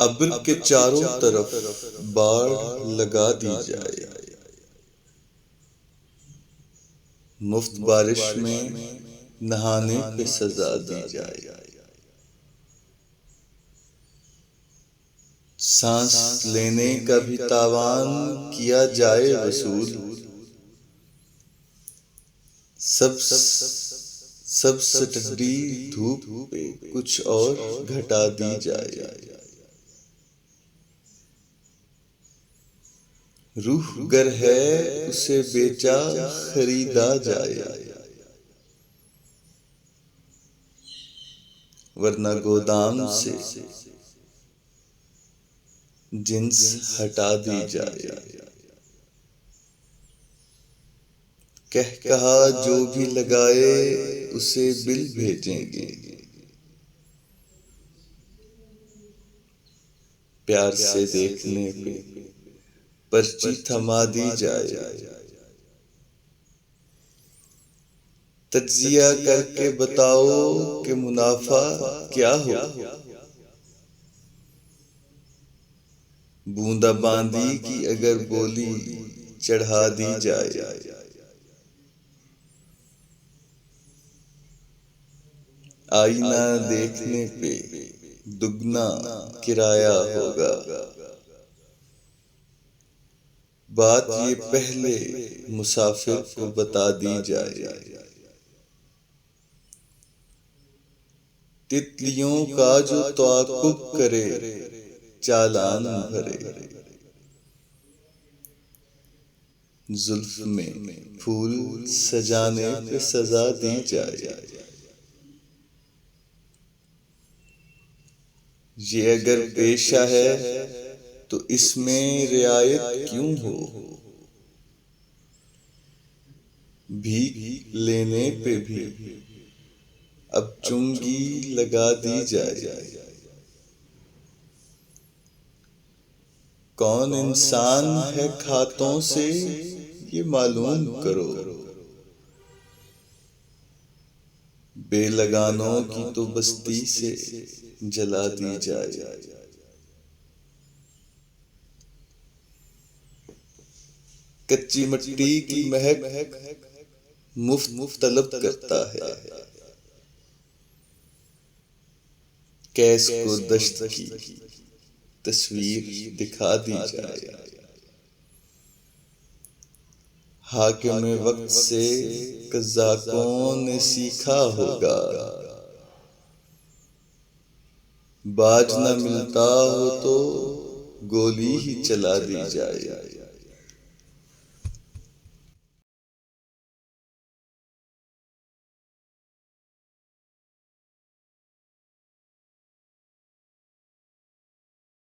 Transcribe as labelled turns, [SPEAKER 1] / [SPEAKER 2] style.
[SPEAKER 1] अब्र के चारों तरफ बाड़ लगा दी जाए, मुफ्त बारिश में नहाने पे सजा दी जाए, सांस लेने का भी तावान किया जाए वसूल, सबसे ठंडी धूप पे कुछ और घटा दी जाए, रूह गर है उसे बेचा खरीदा जाए, वरना गोदाम से जिन्स हटा दी जाए, कहा जो भी लगाए उसे बिल भेजेंगे, प्यार से देखने पे पर्ची थमा दी जाए, तज्जिया करके बताओ कि मुनाफा क्या हो, बूंदाबांदी की अगर बोली चढ़ा दी जाए, आईना देखने पे दुगना किराया होगा, बात ये पहले मुसाफिर को बता दी जाए, तितलियों का जो तआक्कुब करे चालान भरे, जुल्फ में फूल सजाने पे सजा दी जाए, ये अगर पेशा है तो इसमें रियायत क्यों हो, भीख लेने पे भी अब चुंगी लगा दी जाए, कौन इंसान है खातों से ये मालूम करो, बेलगानों की तो बस्ती से जला दी जाए, कच्ची मिट्टी की महक मुफ्त तलब करता है, कैस को दश्त की तस्वीर दिखा दी जाए, हाकिम वक्त से कज़ाकों ने सीखा होगा, बाज न मिलता हो तो गोली ही चला दी जाए।